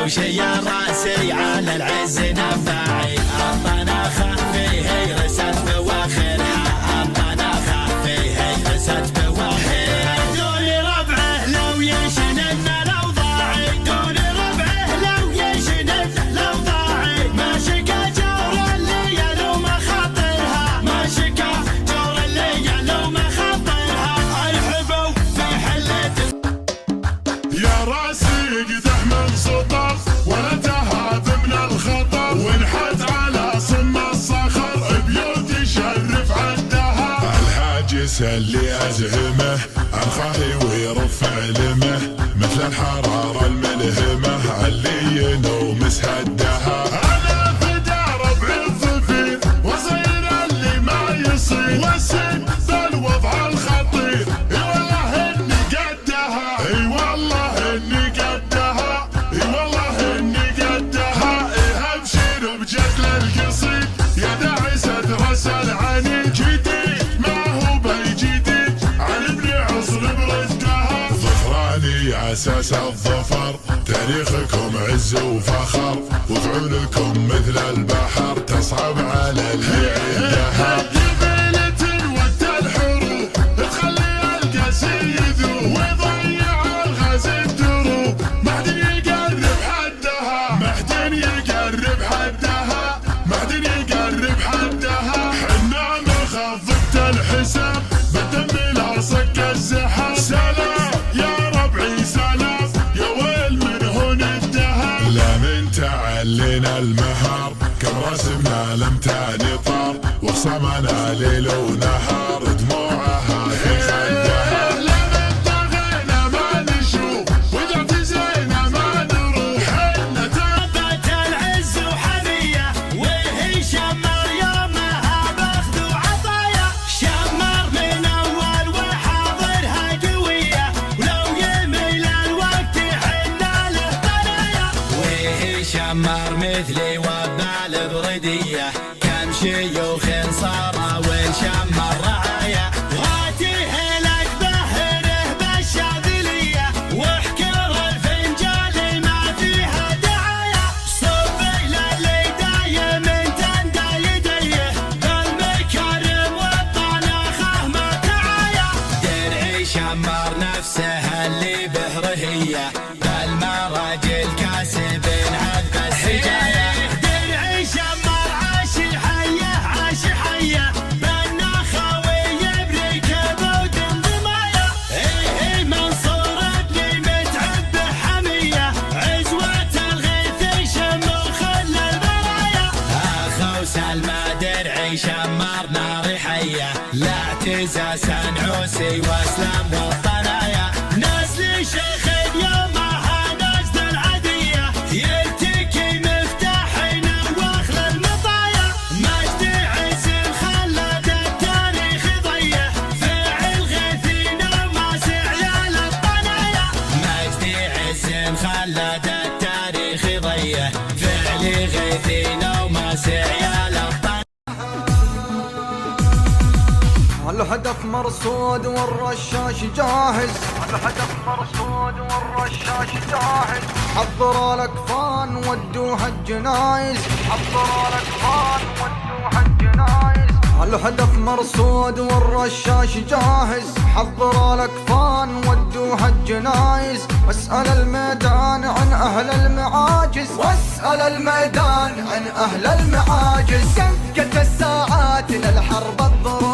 وشي راسي على العز نفاعي. الطناخة فيه رست بواخرها، الطناخة فيه رست بواخرها. دون ربعه لو يشنن الاوضاعي، دون ربعه لو يشنن الاوضاعي. ما شكا جور اللي لو ما خاطرها، ما شكا جور اللي لو ما خاطرها. الحبوا في حلة يا راسي قدح من سطر ولا تهاب من الخطر، ونحت على صم الصخر بيوت يشرف عندها. الهاجس اللي ازهمه الخالي ويرفع لمه، مثل الحراره الملهمه اللي ينومس هدها. انا فدا ربعي الظفير وصير اللي ما يصير، والسن بالوضع الخطير. اي والله اني قدها، اي والله اني قدها، اي والله اني قدها. ابشر بجزل القصيد يا داعي سدرس العنيد، جديد ما هو بالجديد عن ابن عصر بردها. ظفراني اساس الظفر، تاريخكم عز وفخر، وفعولكم مثل البحر تصعب على اللي عندها. قبيلة ود الحروب تخلي القاسي يذوب، ويضيع الغازي الدروب. ما حد يقرب حدها، ما حد يقرب حدها، ما حد يقرب حدها. حنا مخضبة الحساب بالدم لا صك الزحام. سلام يا ربعي سلام، يا ويل من هون الدهر. لا من تعلينا المهار كم رسمنا الامتاني طار، وخصمنا ليل ونهار دموعها في خدها. لا من طغينا ما نشوف، واذا اعتزينا ما نروح. حنا ثبت العز وحمية، وهي شمر يومها باخذ وعطايا. شمر من اول وحاضرها قوية، ولو يميل الوقت حنا له طنايا. وهي شمر مثلي وبال بردية، كم شيوخ صاروا والشمر رعايا. غاتيه لك بهره بالشاذلية، واحكر الفنجال ما فيها دعاية. صبي للي دايم تندى يديه، بالمكرم والطناخة ما تعايا. درعي شمر نفسه اللي بهرهية، بالمراجل كاسب عذب السجايا. درعي شمر عاش حيه عاش حيه، بالنخاوي يبرك بود ضمايا. ايه منصور ابني متعب حميه، عزوة الغيث يشم وخل البرايا. اخو سلمى درعي شمر نار حيه، لا اعتزاز نعوسي واسلام والطنايا. نسل شيخ يومها نجد العديه، يرتكي مفتاحنا واخل المطايا. مجد عز خلد التاريخ ضيه، فعل غيثينا وما سعيال الطنايا. مجد عز خلد التاريخ ضيه، فعل غيثينا وما سعيال الطنايا. الهدف مرصود والرشاش جاهز، الهدف مرصود والرشاش جاهز. حضر الاكفان ودوها الجنايز، حضر الاكفان ودوها الجنايز. الهدف مرصود والرشاش جاهز، حضر الاكفان ودوها الجنايز. واسأل الميدان عن اهل المعاجز، واسأل الميدان عن اهل المعاجز. دقت الساعات للحرب الضروب،